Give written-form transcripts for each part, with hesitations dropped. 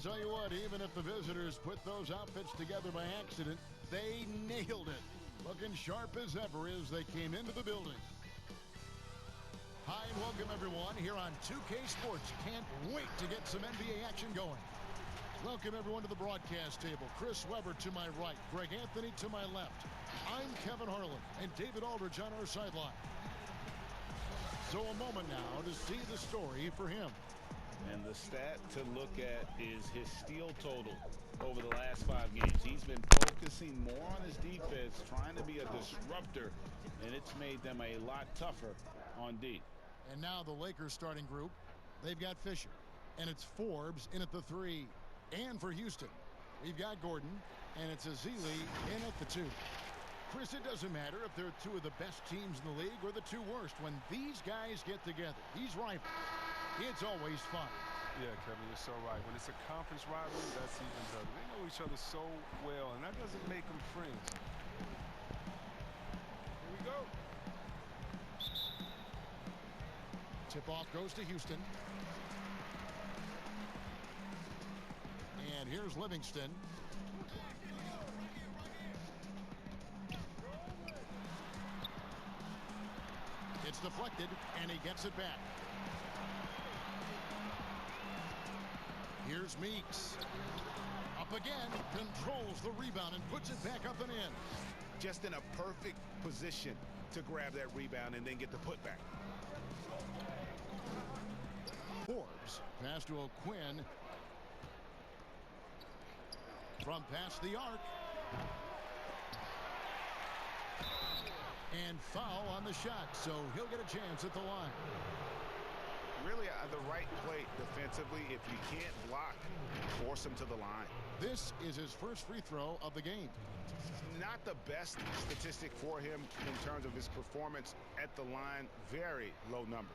tell you what, even if the visitors put those outfits together by accident, they nailed it. Looking sharp as ever as they came into the building. Hi and welcome everyone here on 2K Sports. Can't wait to get some NBA action going. Welcome everyone to the broadcast table. Chris Webber to my right, Greg Anthony to my left. I'm Kevin Harlan and David Aldridge on our sideline. So a moment now to see the story for him. And the stat to look at is his steal total over the last 5 games. He's been focusing more on his defense, trying to be a disruptor, and it's made them a lot tougher on D. And now the Lakers starting group. They've got Fisher, and it's Forbes in at the 3. And for Houston, we've got Gordon, and it's Ezeli in at the 2. Chris, it doesn't matter if they're two of the best teams in the league or the two worst. When these guys get together, these rivals, it's always fun. Yeah, Kevin, you're so right. When it's a conference rivalry, that's even better. They know each other so well, and that doesn't make them friends. Here we go. Tip-off goes to Houston. And here's Livingston. It's deflected, and he gets it back. Here's Meeks. Up again, controls the rebound and puts it back up and in. Just in a perfect position to grab that rebound and then get the putback. Forbes, pass to O'Quinn. From past the arc. And foul on the shot, so he'll get a chance at the line. Really the right play defensively. If you can't block, force him to the line. This is his first free throw of the game. Not the best statistic for him in terms of his performance at the line. Very low numbers.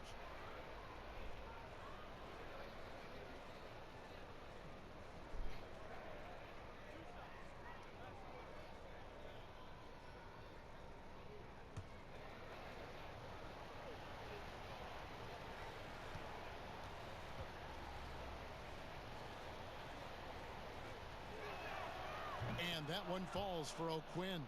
And that one falls for O'Quinn.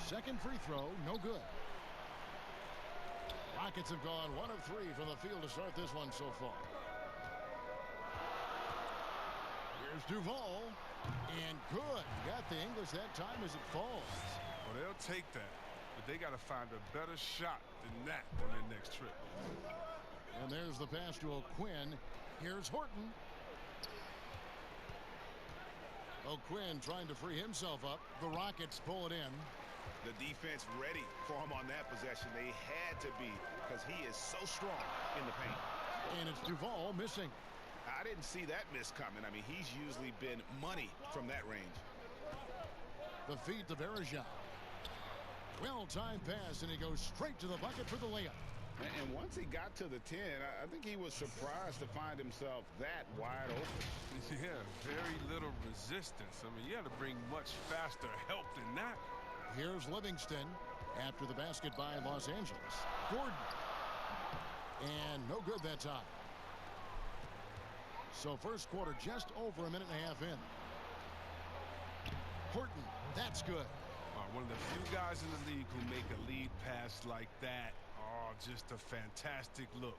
Second free throw, no good. Rockets have gone 1 of 3 from the field to start this one so far. Here's Duval. And good. Got the English that time as it falls. Well, they'll take that. But they got to find a better shot than that on their next trip. And there's the pass to O'Quinn. Here's Horton. O'Quinn trying to free himself up. The Rockets pull it in. The defense ready for him on that possession. They had to be because he is so strong in the paint. And it's Duval missing. I didn't see that miss coming. I mean, he's usually been money from that range. The feed to Varejao. Well-timed pass, and he goes straight to the bucket for the layup. And once he got to the 10, I think he was surprised to find himself that wide open. Yeah, very little resistance. I mean, you had to bring much faster help than that. Here's Livingston after the basket by Los Angeles. Gordon. And no good that time. So first quarter just over a minute and a half in. Horton, that's good. One of the few guys in the league who make a lead pass like that. Oh, just a fantastic look.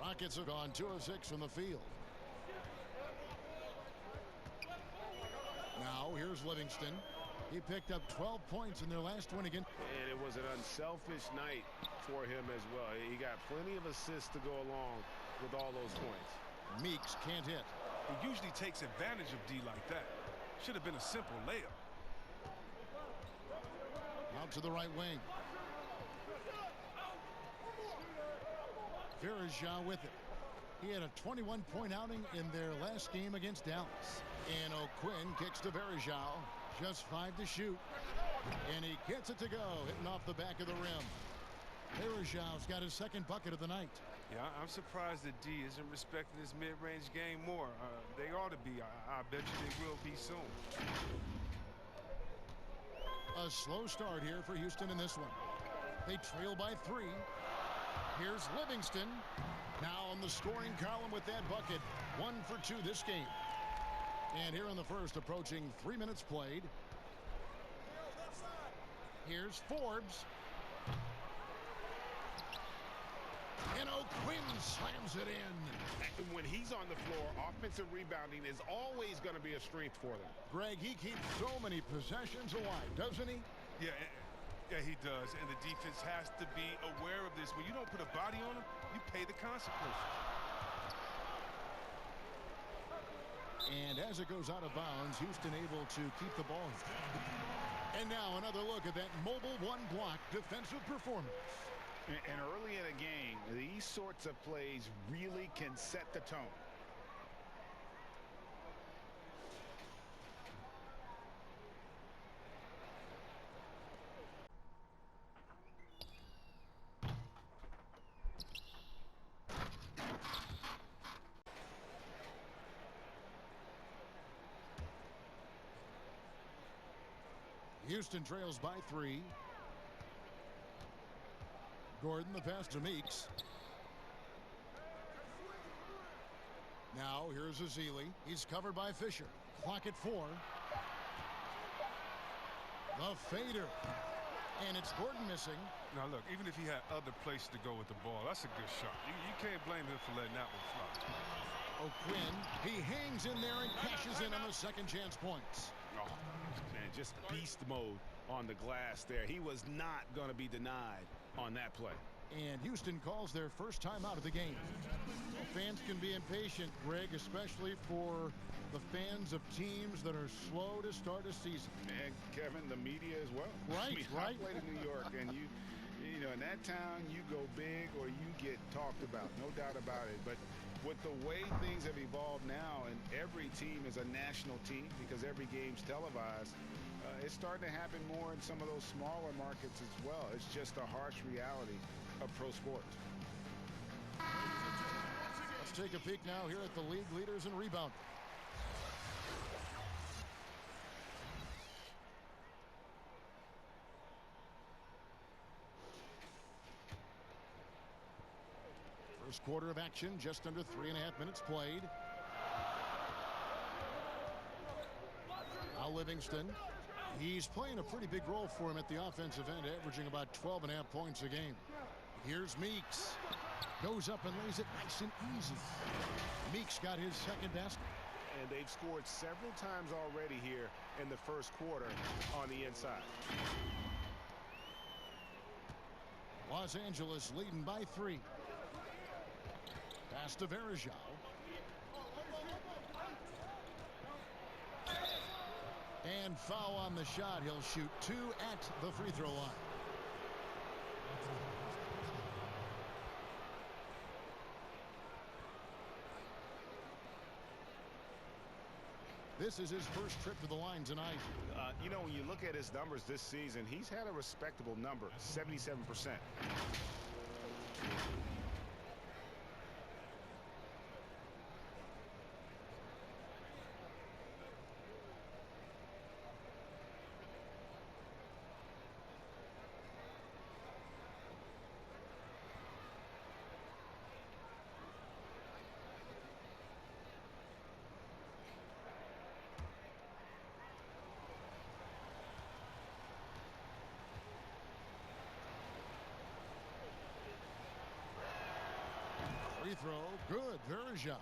Rockets have gone 2 of 6 from the field. Now here's Livingston. He picked up 12 points in their last win again. And it was an unselfish night for him as well. He got plenty of assists to go along with all those points. Meeks can't hit. He usually takes advantage of D like that. Should have been a simple layup. Out to the right wing. Varejao with it. He had a 21-point outing in their last game against Dallas. And O'Quinn kicks to Varejao. Just 5 to shoot. And he gets it to go, hitting off the back of the rim. Varejao's got his second bucket of the night. Yeah, I'm surprised that D isn't respecting his mid-range game more. They ought to be. I bet you they will be soon. A slow start here for Houston in this one. They trail by 3. Here's Livingston. Now on the scoring column with that bucket. 1 for 2 this game. And here in the first, approaching 3 minutes played. Here's Forbes. And O'Quinn slams it in. When he's on the floor, offensive rebounding is always going to be a strength for them. Greg, he keeps so many possessions alive, doesn't he? Yeah, he does. And the defense has to be aware of this. When you don't put a body on him, you pay the consequences. And as it goes out of bounds, Houston able to keep the ball. And now another look at that mobile one-block defensive performance. And early in a game, these sorts of plays really can set the tone. Houston trails by 3. Gordon, the pass to Meeks. Now here's Ezeli. He's covered by Fisher. Clock at 4. The fader. And it's Gordon missing. Now look, even if he had other places to go with the ball, that's a good shot. You can't blame him for letting that one fly. O'Quinn, he hangs in there and cashes in on the second chance points. Oh, man, just beast mode on the glass there. He was not going to be denied on that play. And Houston calls their first time out of the game. Well, fans can be impatient, Greg, especially for the fans of teams that are slow to start a season. And Kevin, the media as well. Right, I played in New York, and you know, in that town, you go big or you get talked about, no doubt about it. But with the way things have evolved now, and every team is a national team because every game's televised, it's starting to happen more in some of those smaller markets as well. It's just a harsh reality of pro sports. Let's take a peek now here at the league leaders in rebound. First quarter of action, just under 3.5 minutes played. Now Livingston. He's playing a pretty big role for him at the offensive end, averaging about 12.5 points a game. Here's Meeks. Goes up and lays it nice and easy. Meeks got his second basket. And they've scored several times already here in the first quarter on the inside. Los Angeles leading by 3. Pass to Varejao. And foul on the shot. He'll shoot 2 at the free throw line. This is his first trip to the line tonight. You know, when you look at his numbers this season, he's had a respectable number, 77%. Free throw, good, Varejao.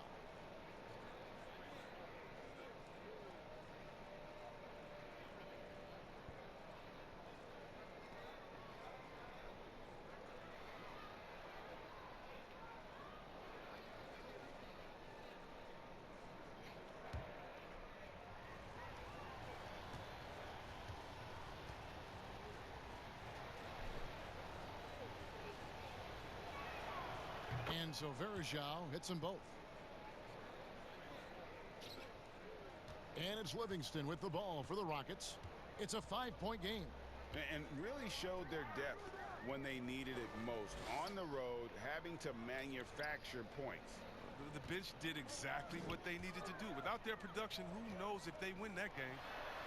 And so Varejao hits them both. And it's Livingston with the ball for the Rockets. It's a 5-point game. And really showed their depth when they needed it most. On the road, having to manufacture points. The bench did exactly what they needed to do. Without their production, who knows if they win that game.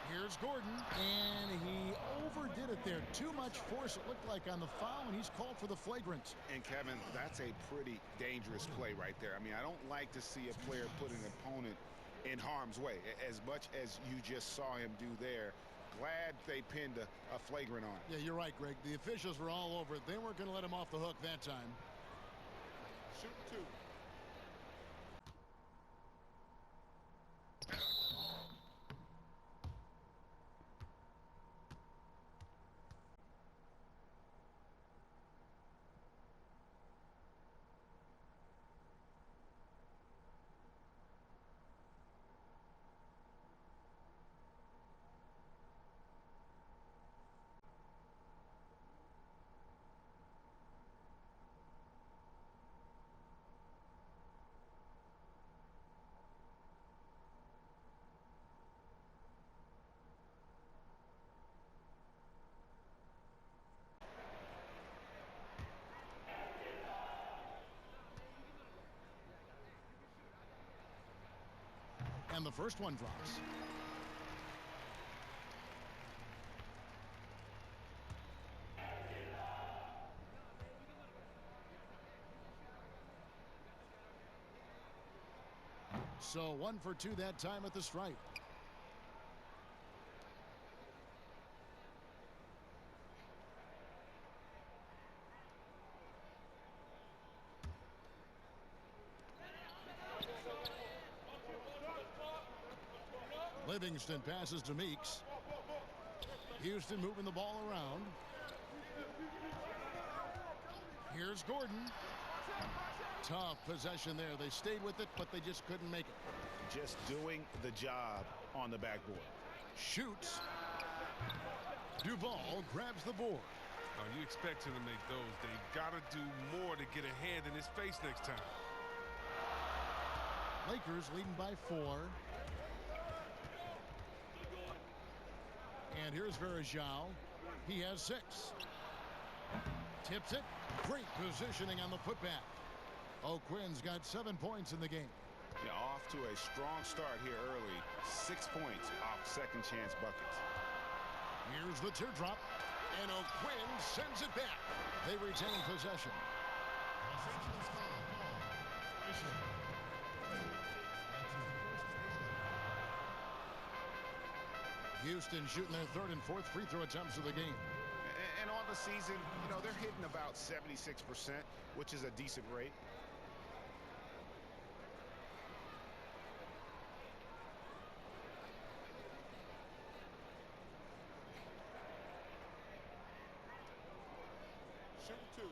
Here's Gordon, and he overdid it there. Too much force, it looked like, on the foul, and he's called for the flagrant. And, Kevin, that's a pretty dangerous play right there. I mean, I don't like to see a player put an opponent in harm's way, as much as you just saw him do there. Glad they pinned a flagrant on him. Yeah, you're right, Greg. The officials were all over it. They weren't going to let him off the hook that time. Shoot two. And the first one drops. So 1 for 2 that time at the stripe. Livingston passes to Meeks. Houston moving the ball around. Here's Gordon. Tough possession there. They stayed with it, but they just couldn't make it. Just doing the job on the backboard. Shoots. Duval grabs the board. Oh, you expect him to make those. They've got to do more to get a hand in his face next time. Lakers leading by 4. And here's Varejao. He has 6. Tips it. Great positioning on the putback. O'Quinn's got 7 points in the game. Yeah, off to a strong start here early. 6 points off second chance buckets. Here's the teardrop. And O'Quinn sends it back. They retain possession. Houston shooting their 3rd and 4th free throw attempts of the game. And on the season, you know, they're hitting about 76%, which is a decent rate. Shoot two.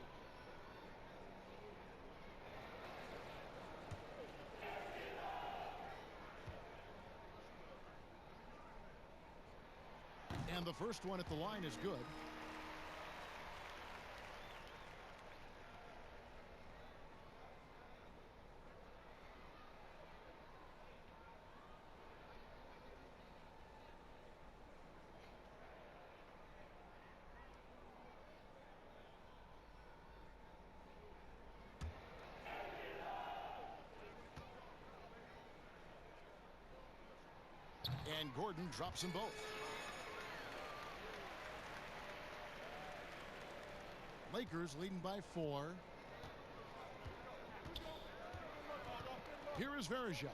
And the first one at the line is good. And Gordon drops them both. Lakers leading by 4. Here is Varejao.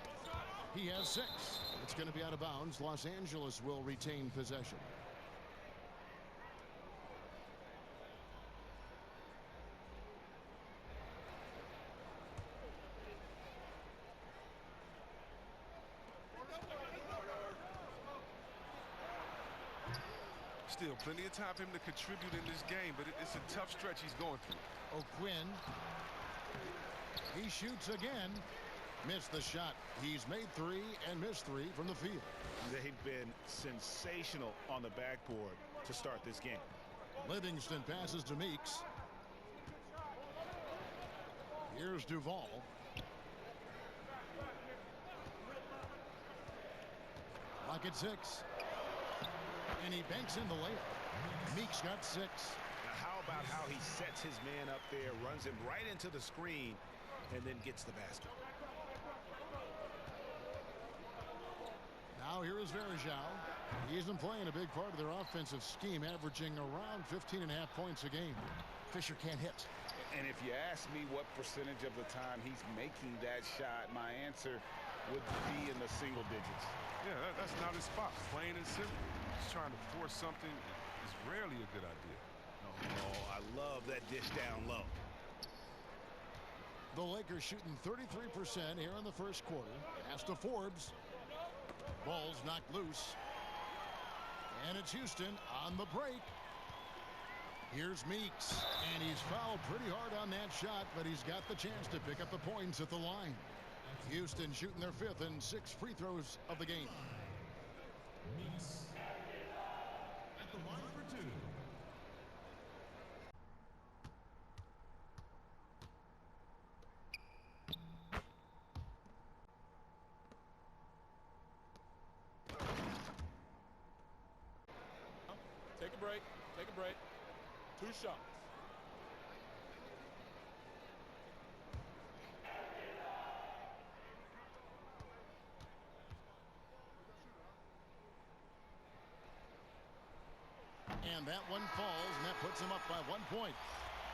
He has 6. It's going to be out of bounds. Los Angeles will retain possession. Still plenty of time for him to contribute in this game, but it's a tough stretch he's going through. O'Quinn. He shoots again. Missed the shot. He's made 3 and missed 3 from the field. They've been sensational on the backboard to start this game. Livingston passes to Meeks. Here's Duval. Rocket 6. And he banks in the layup. Meeks got 6. Now how about how he sets his man up there, runs him right into the screen, and then gets the basket. Now here is Varejao. He's been playing a big part of their offensive scheme, averaging around 15.5 points a game. Fisher can't hit. And if you ask me what percentage of the time he's making that shot, my answer would be in the single digits. Yeah, that's not his spot. Plain and simple. Just trying to force something is rarely a good idea. Oh, I love that dish down low. The Lakers shooting 33% here in the first quarter. Pass to Forbes. Ball's knocked loose. And it's Houston on the break. Here's Meeks. And he's fouled pretty hard on that shot, but he's got the chance to pick up the points at the line. Houston shooting their 5th and 6th free throws of the game. Meeks at the line for 2. Take a break. Take a break. 2 shots. And that one falls, and that puts him up by 1 point.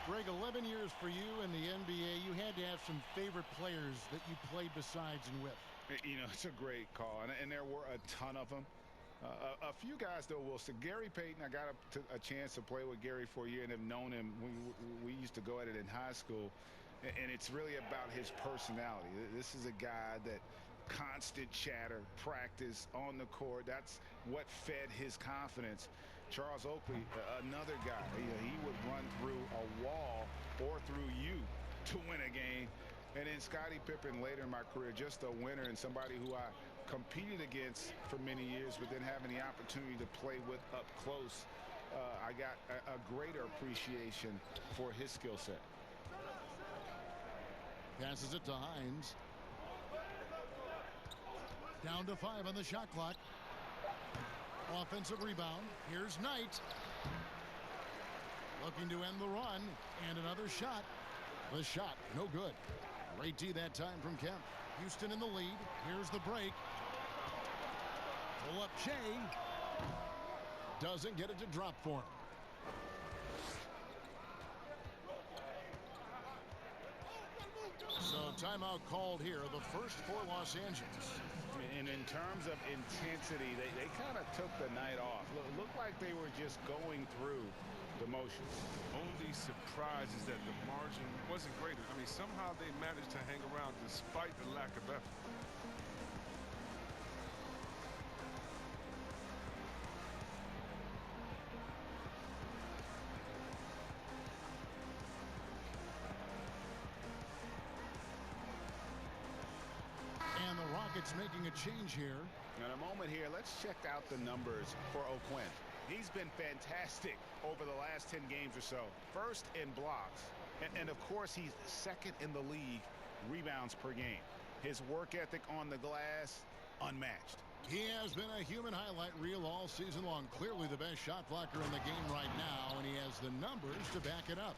Greg, 11 years for you in the NBA. You had to have some favorite players that you played besides and with. You know, it's a great call, and there were a ton of them. A few guys, though, will say. Gary Payton, I got a chance to play with Gary for a year and have known him. We used to go at it in high school, and it's really about his personality. This is a guy that constant chatter, practice on the court. That's what fed his confidence. Charles Oakley, another guy, he would run through a wall or through you to win a game. And then Scottie Pippen later in my career, just a winner and somebody who I competed against for many years, but then having the opportunity to play with up close, I got a greater appreciation for his skill set. Passes it to Hines. Down to 5 on the shot clock. Offensive rebound. Here's Knight. Looking to end the run. And another shot. The shot, no good. Great D that time from Kemp. Houston in the lead. Here's the break. Pull up Shea. Doesn't get it to drop for him. So timeout called here. The first for Los Angeles. And in terms of intensity, they kind of took the night off. Looked like they were just going through the motions. Only surprise is that the margin wasn't great. I mean, somehow they managed to hang around despite the lack of effort. And the Rockets making a change here. In a moment here, let's check out the numbers for O'Quinn. He's been fantastic over the last 10 games or so. First in blocks. And of course, he's second in the league rebounds per game. His work ethic on the glass, unmatched. He has been a human highlight reel all season long. Clearly the best shot blocker in the game right now, and he has the numbers to back it up.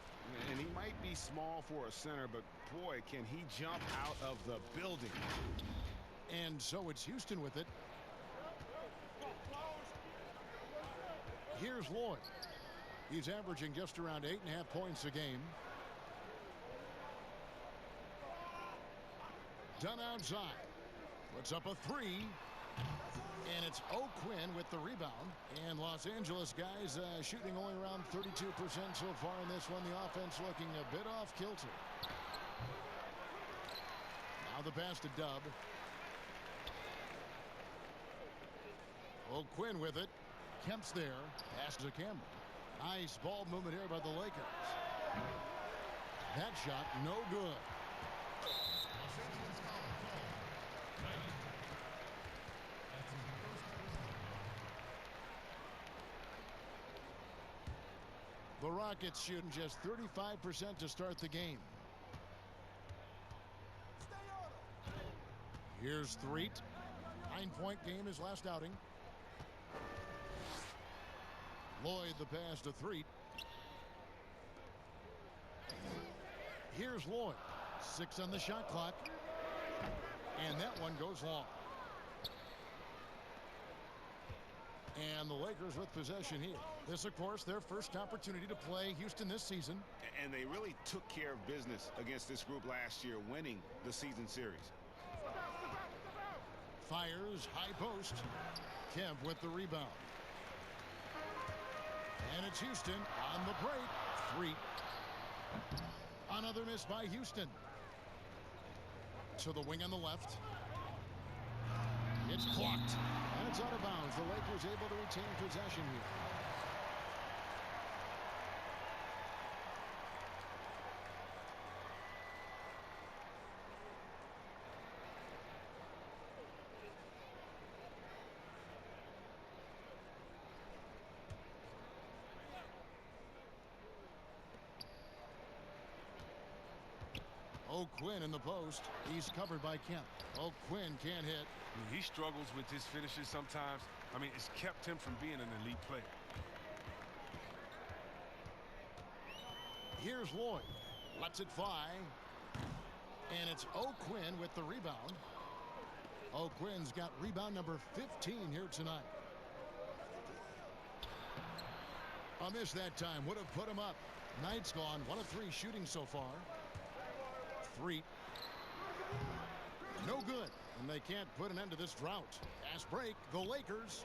And he might be small for a center, but boy, can he jump out of the building. And so it's Houston with it. Here's Lloyd. He's averaging just around 8.5 points a game. Done outside. Puts up a 3. And it's O'Quinn with the rebound. And Los Angeles guys shooting only around 32% so far in this one. The offense looking a bit off kilter. Now the pass to Dub. O'Quinn with it. Kemp's there. Pass to Campbell. Nice ball movement here by the Lakers. That shot no good. The Rockets shooting just 35% to start the game. Here's Threet. 9-point game his last outing. Lloyd the pass to Threet. Here's Lloyd. 6 on the shot clock. And that one goes long. And the Lakers with possession here. This, of course, their first opportunity to play Houston this season. And they really took care of business against this group last year, winning the season series. Fires, high post. Kemp with the rebound. And it's Houston on the break. Threet. Another miss by Houston. To the wing on the left. It's blocked. And it's out of bounds. The Lakers able to retain possession here. O'Quinn in the post. He's covered by Kemp. O'Quinn can't hit. He struggles with his finishes sometimes. I mean, it's kept him from being an elite player. Here's Lloyd. Lets it fly. And it's O'Quinn with the rebound. O'Quinn's got rebound number 15 here tonight. A miss that time would have put him up. Knight's gone 1 of 3 shooting so far. Threet. No good. And they can't put an end to this drought. Fast break. The Lakers.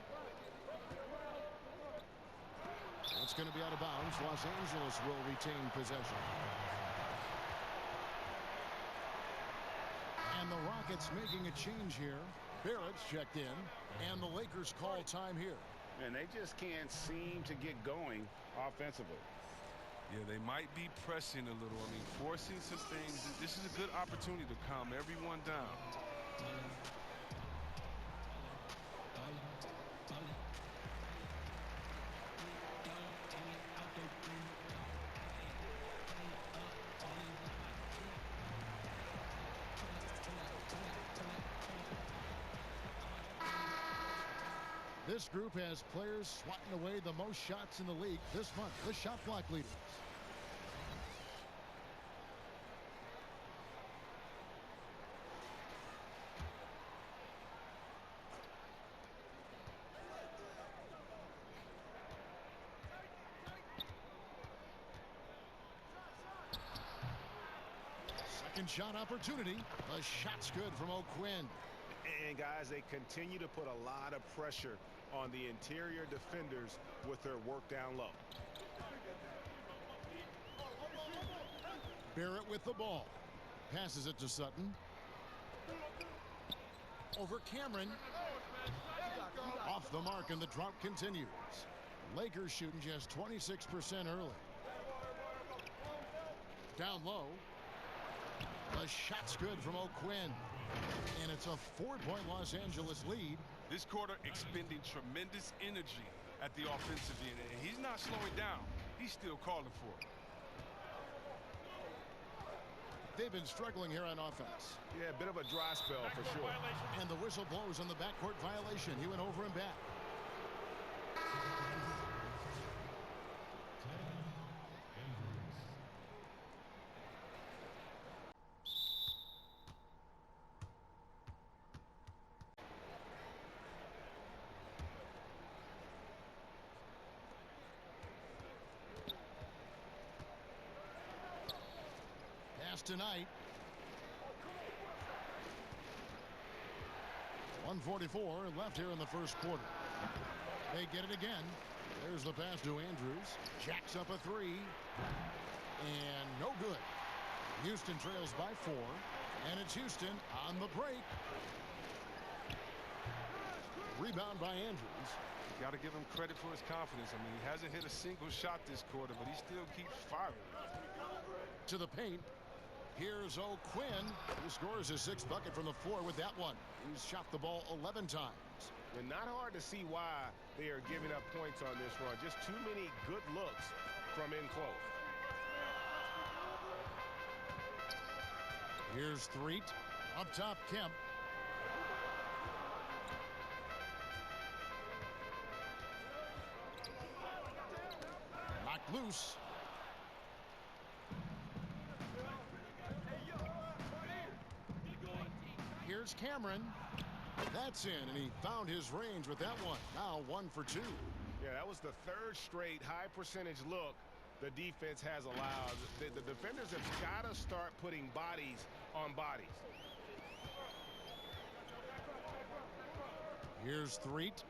It's going to be out of bounds. Los Angeles will retain possession. And the Rockets making a change here. Barrett's checked in. And the Lakers call time here. And they just can't seem to get going offensively. Yeah, they might be pressing a little. I mean, forcing some things. This is a good opportunity to calm everyone down. This group has players swatting away the most shots in the league this month. The shot block leaders. Second shot opportunity. The shot's good from O'Quinn. And guys, they continue to put a lot of pressure on the interior defenders with their work down low. Barrett with the ball. Passes it to Sutton. Over Cameron. Off the mark, and the drought continues. Lakers shooting just 26% early. Down low. The shot's good from O'Quinn. And it's a 4-point Los Angeles lead. This quarter expending tremendous energy at the offensive end. And he's not slowing down. He's still calling for it. They've been struggling here on offense. Yeah, a bit of a dry spell for sure. And the whistle blows on the backcourt violation. He went over and back. Tonight. 1:44 left here in the first quarter. They get it again. There's the pass to Andrews. Jacks up a 3. And no good. Houston trails by 4. And it's Houston on the break. Rebound by Andrews. You got to give him credit for his confidence. I mean, he hasn't hit a single shot this quarter, but he still keeps firing. To the paint. Here's O'Quinn. He scores his 6th bucket from the floor with that one. He's shot the ball 11 times. And not hard to see why they are giving up points on this run. Just too many good looks from in close. Here's Threet. Up top, Kemp. Loose. Here's Cameron. That's in, and he found his range with that one. Now 1 for 2. Yeah, that was the third straight high percentage look the defense has allowed. The defenders have got to start putting bodies on bodies. Here's Threet.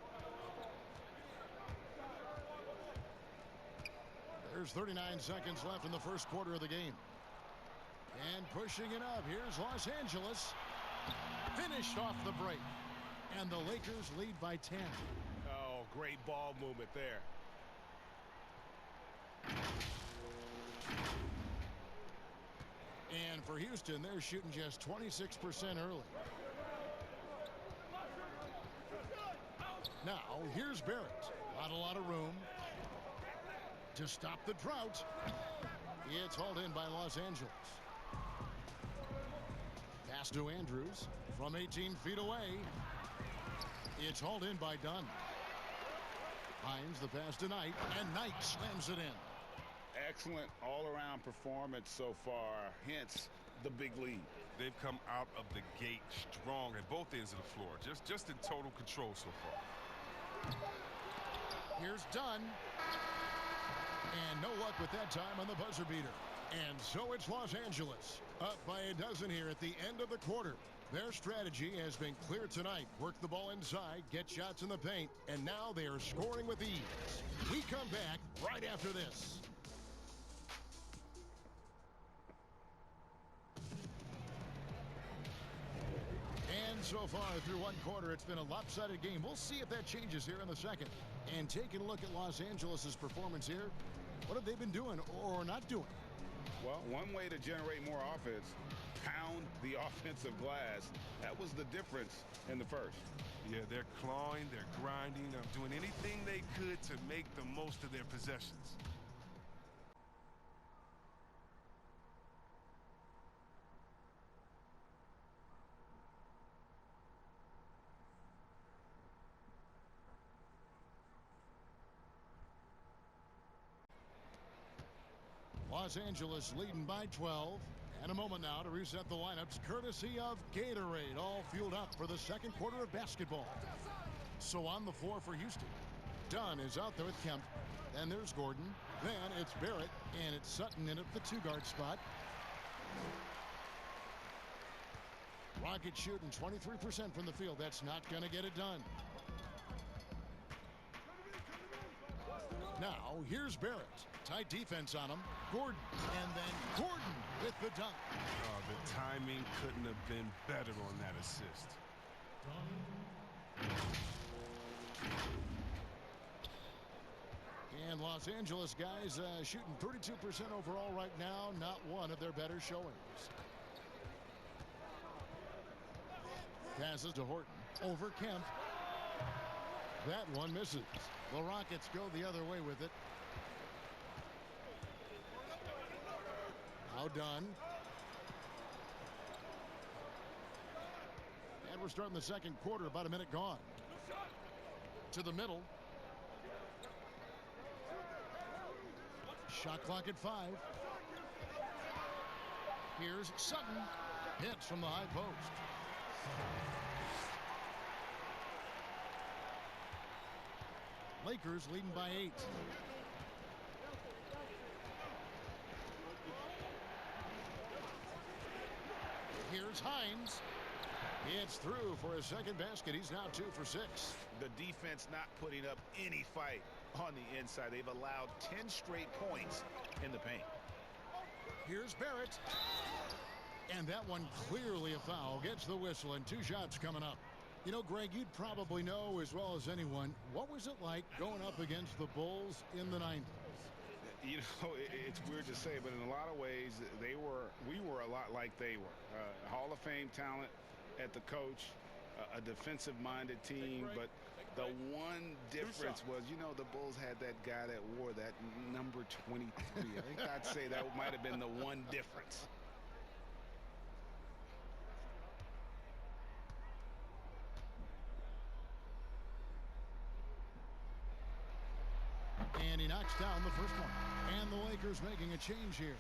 There's 39 seconds left in the first quarter of the game. And pushing it up. Here's Los Angeles. Finished off the break. And the Lakers lead by 10. Oh, great ball movement there. And for Houston, they're shooting just 26% early. Now, here's Barrett. Not a lot of room to stop the drought. It's hauled in by Los Angeles. Pass to Andrews from 18 feet away. It's hauled in by Dunn. Hines the pass to Knight, and Knight slams it in. Excellent all-around performance so far, hence the big lead. They've come out of the gate strong at both ends of the floor. Just in total control so far. Here's Dunn. And no luck with that time on the buzzer beater. And so it's Los Angeles up by a dozen here at the end of the quarter. Their strategy has been clear tonight. Work the ball inside, get shots in the paint, and now they are scoring with ease. We come back right after this. And so far through one quarter, it's been a lopsided game. We'll see if that changes here in the second. And taking a look at Los Angeles' performance here, what have they been doing or not doing? Well, one way to generate more offense, pound the offensive glass. That was the difference in the first. Yeah, they're clawing, they're grinding, they're doing anything they could to make the most of their possessions. Los Angeles leading by 12. And a moment now to reset the lineups courtesy of Gatorade, all fueled up for the second quarter of basketball. So on the floor for Houston, Dunn is out there with Kemp. Then there's Gordon. Then it's Barrett, and it's Sutton in at the two-guard spot. Rockets shooting 23% from the field. That's not going to get it done. Now, here's Barrett. Tight defense on him. Gordon. And then Gordon with the dunk. Oh, the timing couldn't have been better on that assist. And Los Angeles guys shooting 32% overall right now. Not one of their better showings. Passes to Horton. Over Kemp. That one misses. The Rockets go the other way with it. Now Dunn. And we're starting the second quarter, about a minute gone. To the middle. Shot clock at 5. Here's Sutton. Hits from the high post. Lakers leading by 8. Here's Hines. It's through for his second basket. He's now 2 for 6. The defense not putting up any fight on the inside. They've allowed 10 straight points in the paint. Here's Barrett. And that one clearly a foul. Gets the whistle, and 2 shots coming up. You know, Greg, you'd probably know as well as anyone, what was it like going up against the Bulls in the 90s? You know, it's weird to say, but in a lot of ways, we were a lot like they were. Hall of Fame talent at the coach, a defensive-minded team, but the one difference was, you know, the Bulls had that guy that wore that number 23. I think I'd say that might have been the one difference. And he knocks down the first one. And the Lakers making a change here.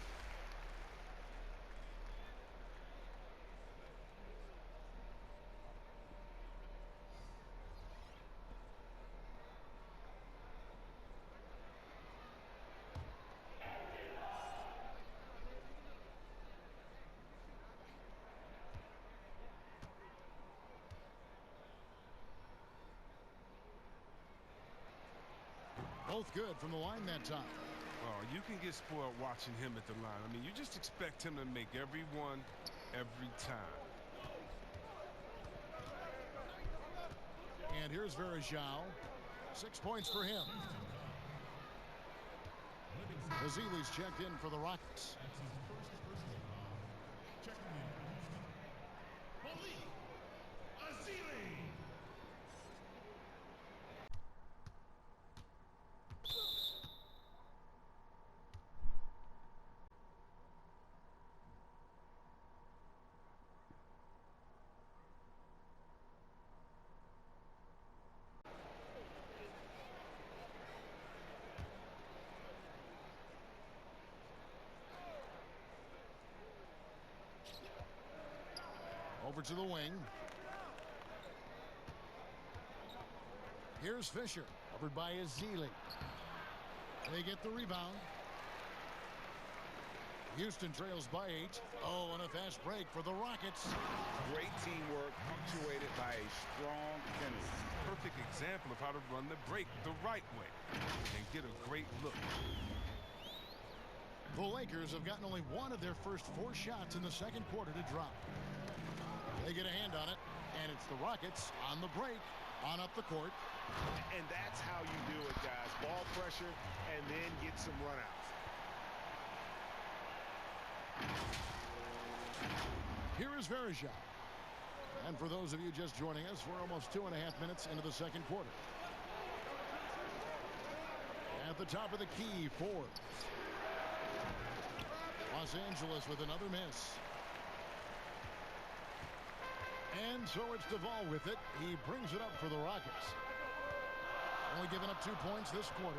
Both good from the line that time. Oh, you can get spoiled watching him at the line. I mean, you just expect him to make every one, every time. And here's Varejao. 6 points for him. Ezeli's checked in for the Rockets. Over to the wing. Here's Fisher. Covered by Ezeli. They get the rebound. Houston trails by 8. Oh, and a fast break for the Rockets. Great teamwork punctuated by a strong finish. Perfect example of how to run the break the right way and get a great look. The Lakers have gotten only one of their first 4 shots in the second quarter to drop. They get a hand on it, and it's the Rockets on the break, on up the court. And that's how you do it, guys. Ball pressure and then get some runouts. Here is Varejao. And for those of you just joining us, we're almost 2.5 minutes into the second quarter. At the top of the key, Forbes. Los Angeles with another miss. And so it's Duvall with it. He brings it up for the Rockets. Only giving up 2 points this quarter.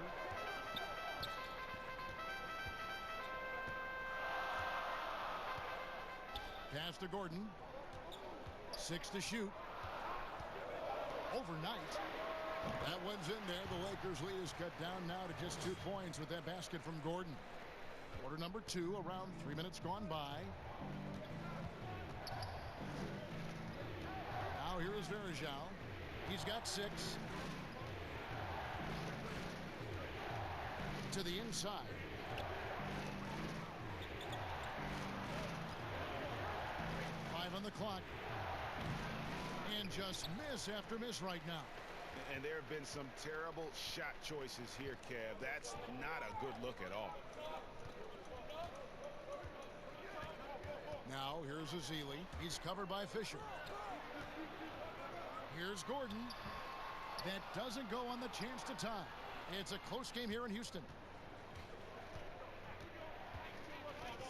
Pass to Gordon. 6 to shoot. Overnight. That one's in there. The Lakers lead is cut down now to just 2 points with that basket from Gordon. Quarter number 2, around 3 minutes gone by. Now here is Varejao. He's got 6. To the inside. On the clock. And just miss after miss right now. And there have been some terrible shot choices here, Kev. That's not a good look at all. Now here's Ezeli. He's covered by Fisher. Here's Gordon. That doesn't go on the chance to tie. It's a close game here in Houston.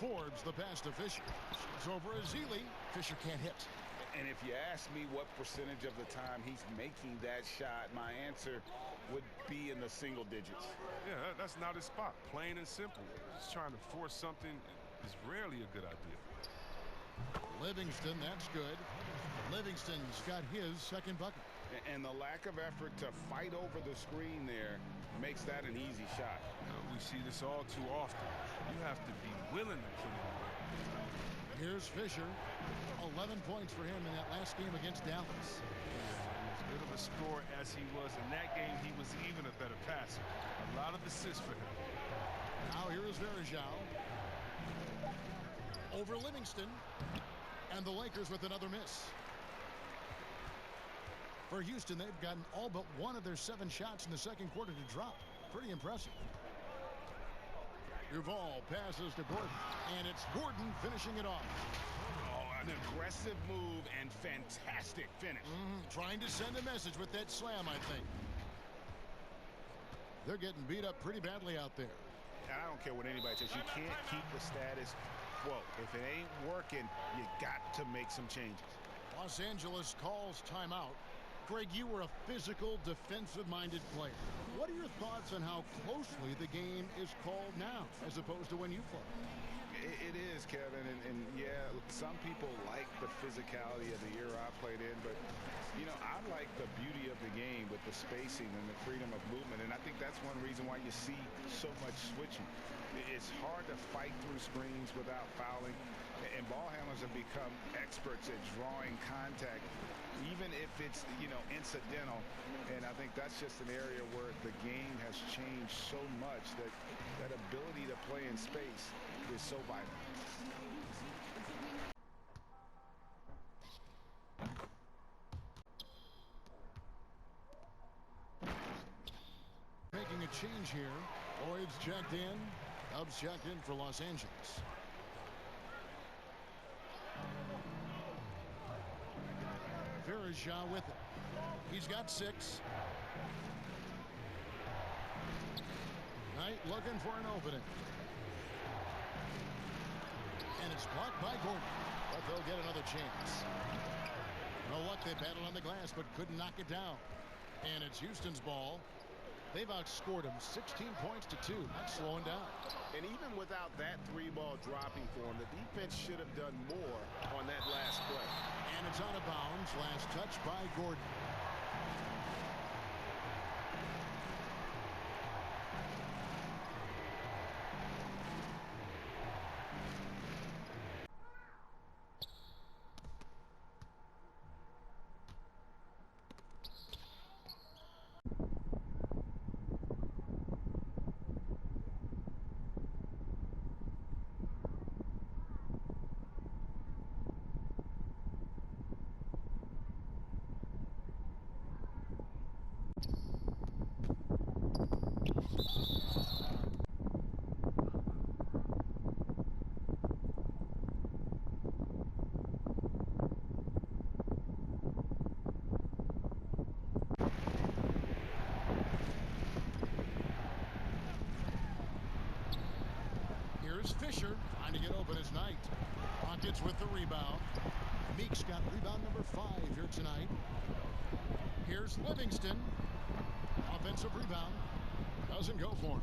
Forbes the pass to Fisher. Shoots over Ezeli. Fisher can't hit. And if you ask me what percentage of the time he's making that shot, my answer would be in the single digits. Yeah, that's not his spot. Plain and simple. Just trying to force something is rarely a good idea. Livingston, that's good. Livingston's got his second bucket. And the lack of effort to fight over the screen there makes that an easy shot. We see this all too often. You have to be willing to put it away. Here's Fisher. 11 points for him in that last game against Dallas. As good of a scorer as he was in that game, he was even a better passer. A lot of assists for him. Now here is Varejao. Over Livingston. And the Lakers with another miss. For Houston, they've gotten all but one of their 7 shots in the second quarter to drop. Pretty impressive. Duvall passes to Gordon. And it's Gordon finishing it off. Oh, an aggressive move and fantastic finish. Trying to send a message with that slam, I think. They're getting beat up pretty badly out there. And I don't care what anybody says. You can't keep the status quo. If it ain't working, you got to make some changes. Los Angeles calls timeout. Greg, you were a physical, defensive-minded player. What are your thoughts on how closely the game is called now as opposed to when you played? It is, Kevin, and yeah, some people like the physicality of the era I played in, but you know, I like the beauty of the game with the spacing and the freedom of movement, and I think that's one reason why you see so much switching. It's hard to fight through screens without fouling, and ball handlers have become experts at drawing contact, even if it's, you know, incidental. And I think that's just an area where the game has changed so much that that ability to play in space is so vital. Making a change here. Lloyd's checked in. Dubs checked in for Los Angeles. Varejao with it. He's got 6. Knight looking for an opening. And it's blocked by Gordon. But they'll get another chance. No luck. They battled on the glass but couldn't knock it down. And it's Houston's ball. They've outscored him 16 points to 2. Not slowing down. And even without that 3-ball dropping for him, the defense should have done more on that last play. And it's out of bounds. Last touch by Gordon. Fisher trying to get open as Knight. Rockets with the rebound. Meeks got rebound number 5 here tonight. Here's Livingston. Offensive rebound. Doesn't go for him.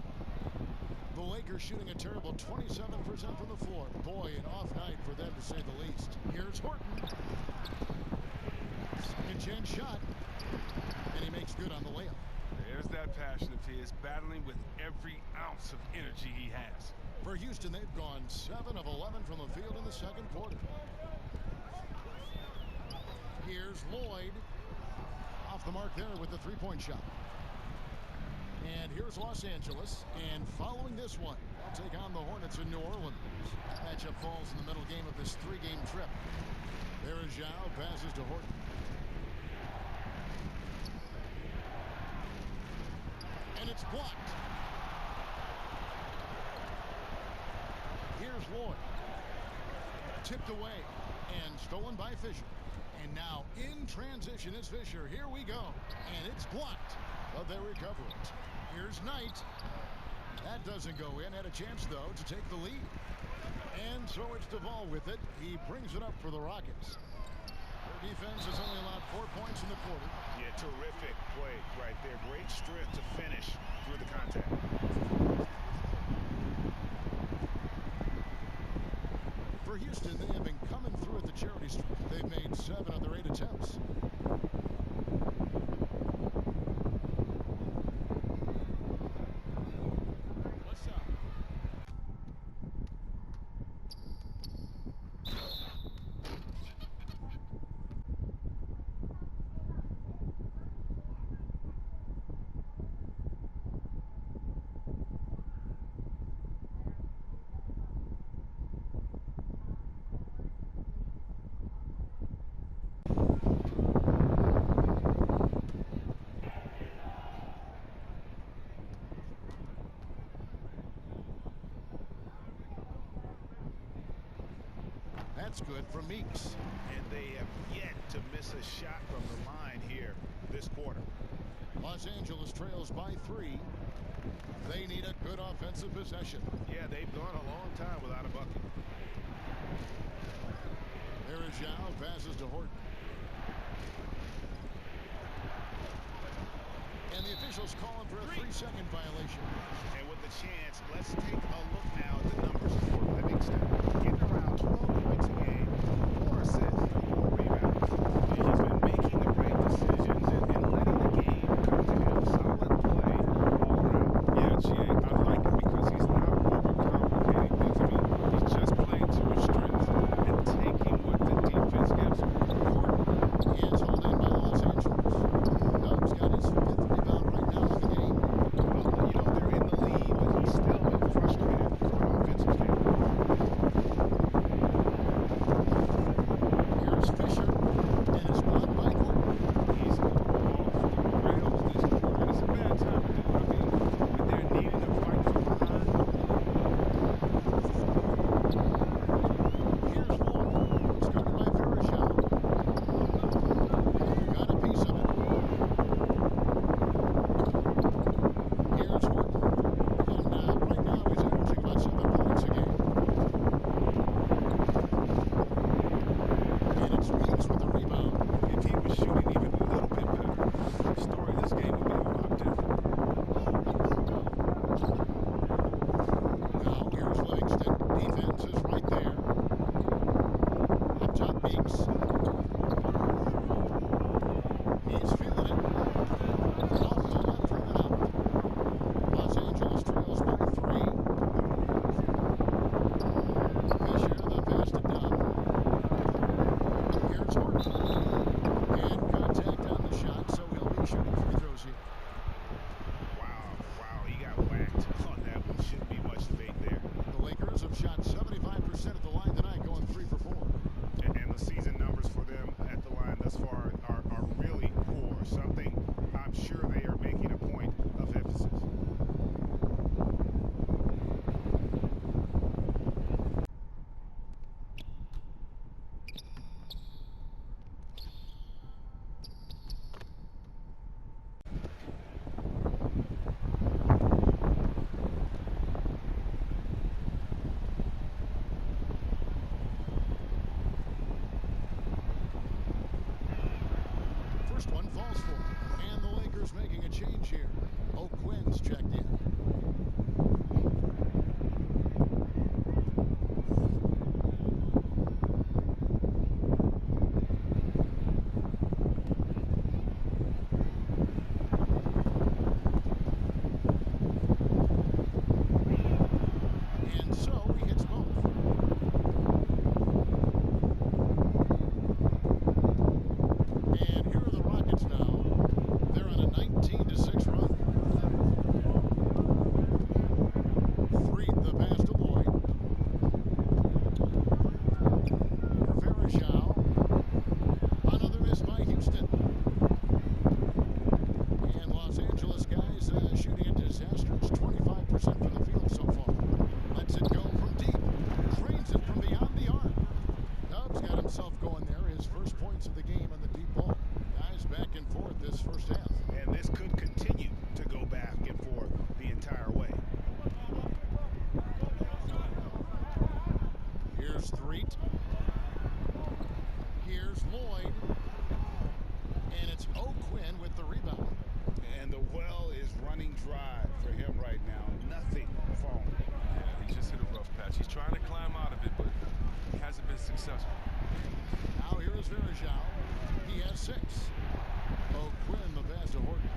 The Lakers shooting a terrible 27% from the floor. Boy, an off night for them to say the least. Here's Horton. Second chance shot. And he makes good on the layup. There's that passion of his, battling with every ounce of energy he has. For Houston, they've gone 7 of 11 from the field in the second quarter. Here's Lloyd. Off the mark there with the three-point shot. And here's Los Angeles. And following this one, they'll take on the Hornets in New Orleans. Matchup falls in the middle game of this 3-game trip. There is Zhao, passes to Horton. And it's blocked. Here's Lloyd. Tipped away and stolen by Fisher. And now in transition is Fisher. Here we go. And it's blocked. But they recover it. Here's Knight. That doesn't go in. Had a chance, though, to take the lead. And so it's Duvall with it. He brings it up for the Rockets. Their defense has only allowed 4 points in the quarter. Yeah, terrific play right there. Great strength to finish through the contact. For Houston, they have been coming through at the charity stripe. They've made 7 of their 8 attempts. That's good for Meeks. And they have yet to miss a shot from the line here this quarter. Los Angeles trails by 3. They need a good offensive possession. Yeah, they've gone a long time without a bucket. There is Zhao, passes to Horton. And the officials calling for a 3-second violation. And with the chance, let's take a look now at the numbers for Livingston. Getting around 12 points a game, 4 assists, 4 rebounds. And he's been making the right decisions and letting the game come to him. Solid play all around. Yeah, GA, I like it because he's not overcomplicating things. I mean, he's just playing to his strengths and taking what the defense gives him. Gordon is hauled in by Los Angeles. Dubs got his 5th rebound right now in the game. Well, you know, they're in the lead, but he's still been frustrated from an offensive standpoint. Here's Fisher, and it's blocked by Gordon. He's off the rails this quarter. It's a bad time to do it. I mean, when they're needing to fight from behind. Here's Lloyd, started by Verishal. Got a piece of it. Here's Horton. And right now he's averaging about 7 points a game. And it's Meeks with the rebound. If he was shooting even a little bit better, the story of this game would be a lot different. Now here's Livingston. Defense is right there. Up top, Meeks. He's feeling it. Off the left rim and out. Los Angeles trails by 3. Fisher, the pass to Dub. Here's Horton. And contact on the shot, so he'll be shooting free throws here. Wow, he got whacked on that one. Shouldn't be much debate there. The Lakers have shot 75% at the line tonight, going 3 for 4. And the season numbers for them at the line thus far are really poor. Something I'm sure they are making a point of emphasis. First one falls for him. And the Lakers making a change here. O'Quinn's checked in. And so he hits both. And here are the Rockets now. They're on a 19-6 run. Three, the pass to Lloyd. For Verishal. Another miss by Houston. And Los Angeles guys shooting a disastrous 25% from the field so far. Lets it go from deep. Drains it from beyond the arc. Dubs got himself going there. His first points of the game on the deep ball. Guys back and forth this first half. And this could continue to go back and forth the entire way. Here's Threet. Here's Lloyd. And it's O'Quinn with the rebound. And the well is running dry for him right now. Nothing falling. Yeah, he just hit a rough patch. He's trying to climb out of it, but he hasn't been successful. Now here is Verishal. He has 6. O'Quinn the pass to Horton.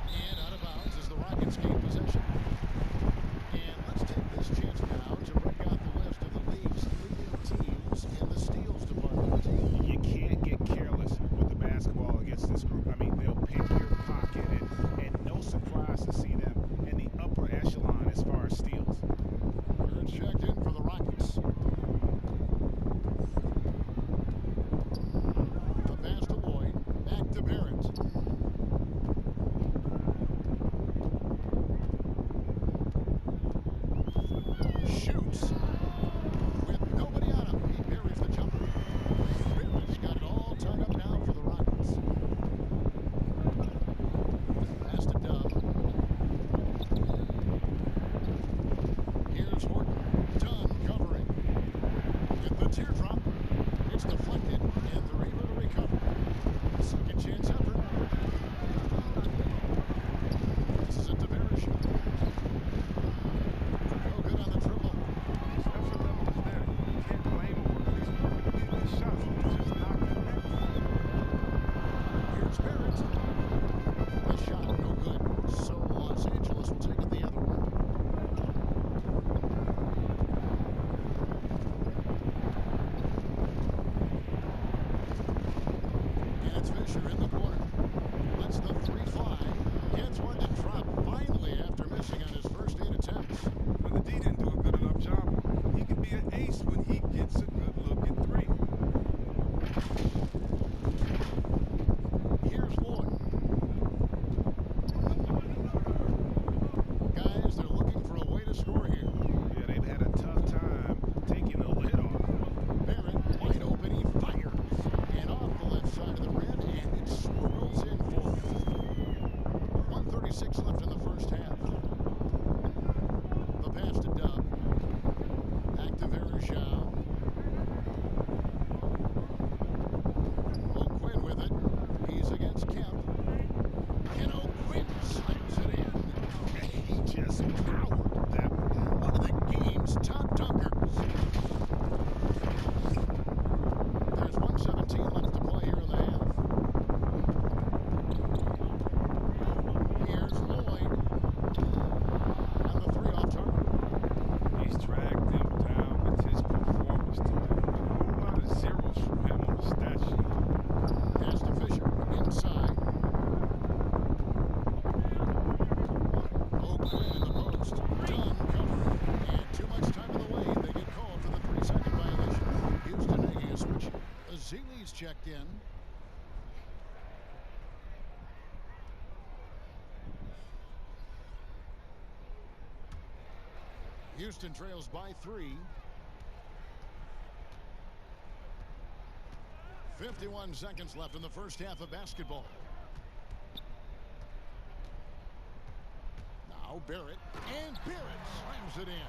And out of bounds as the Rockets gain possession. And let's take this chance now to break out the list of the league's leading teams in the steals department. You can't get careless with the basketball against this group. I mean, they'll pick your pocket, and no surprise to see them in the upper echelon as far as steals. Burns checked in for the Rockets. The pass to Lloyd. Back to Barrett. Shoots. With nobody on him, he buries the jumper. Barrett's got it all tied up now for the Rockets. Pass to Dub. Here's Horton. Dunn covering. With the teardrop. It's deflected, and they're able to recover. Second chance effort. Gets one to drop finally after missing on his first 8 attempts. But the D didn't do a good enough job. He can be an ace when he gets a good look at 3. Here's Lloyd. Guys, they're looking for a way to score here. Yeah, they've had a tough time taking the lid off. Barrett, wide open, he fires. And off the left side of the rim, and it swirls in for him. 1:36 left in the first half. The pass to Dub. Back to Verjao. O'Quinn with it. He's against Kemp. And O'Quinn slams it in. He just powered that one. One of the game's top dunkers. There's 1:17 left to play here in the half. Here's Lloyd. And the 3 off target. He's dragged them down with his performance today. A whole lot of zeros from him on the stat sheet. Pass to Fisher. Inside. O'Quinn in the post. Done covering. And too much time in the lane. They get called for the 3-second violation. Houston making a switch. Azili's checked in. Houston trails by 3. 51 seconds left in the first half of basketball. Now Barrett. And Barrett slams it in.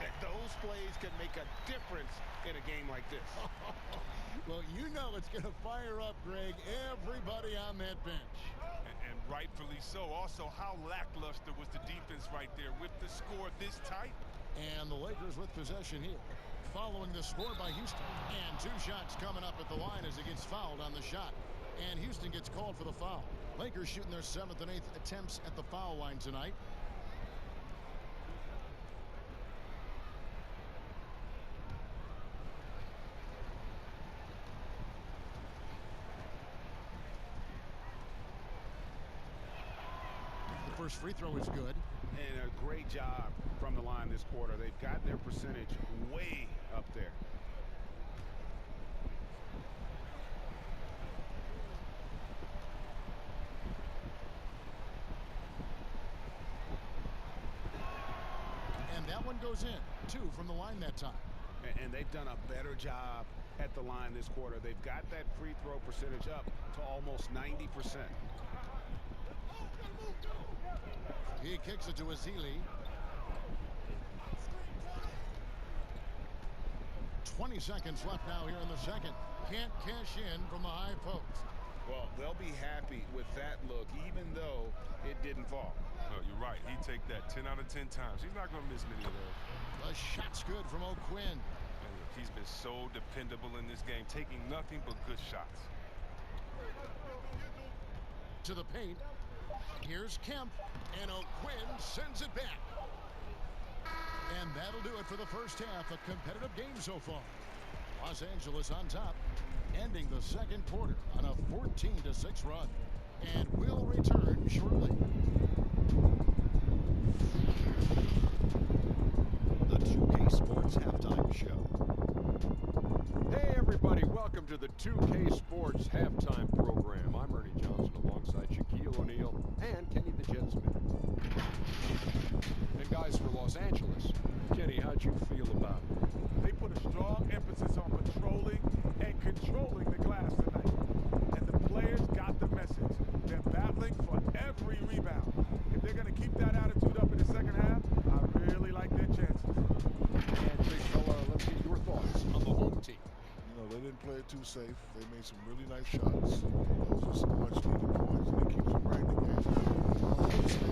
And those plays can make a difference in a game like this. Well, you know it's going to fire up, Greg, everybody on that bench. And rightfully so. Also, how lackluster was the defense right there with the score this tight? And the Lakers with possession here. Following the score by Houston. And 2 shots coming up at the line as he gets fouled on the shot. And Houston gets called for the foul. Lakers shooting their 7th and 8th attempts at the foul line tonight. The first free throw is good. And a great job from the line this quarter. They've gotten their percentage way up there. And that one goes in. 2 from the line that time. And they've done a better job at the line this quarter. They've got that free throw percentage up to almost 90%. He kicks it to Azili. 20 seconds left now here in the second. Can't cash in from the high post. Well, they'll be happy with that look, even though it didn't fall. No, you're right. He'd take that 10 out of 10 times. He's not going to miss many of those. The shot's good from O'Quinn. And look, he's been so dependable in this game, taking nothing but good shots. To the paint. Here's Kemp. And O'Quinn sends it back. And that'll do it for the first half. A competitive game so far. Los Angeles on top, ending the second quarter on a 14-6 run. And we'll return shortly. The 2K Sports Halftime Show. Hey everybody, welcome to the 2K Sports Halftime Program. I'm Ernie Johnson alongside Shaquille O'Neal and Kenny the Jet Smith. And guys, for Los Angeles, Kenny, how'd you feel about it? They put a strong emphasis on patrolling and controlling the glass tonight. And the players got the message. They're battling for every rebound. If they're going to keep that attitude up in the second half, I really like their chances. And big fella, let's get your thoughts on the home team. You know, they didn't play it too safe. They made some really nice shots. Those were some much needed points, and it keeps them right in the game.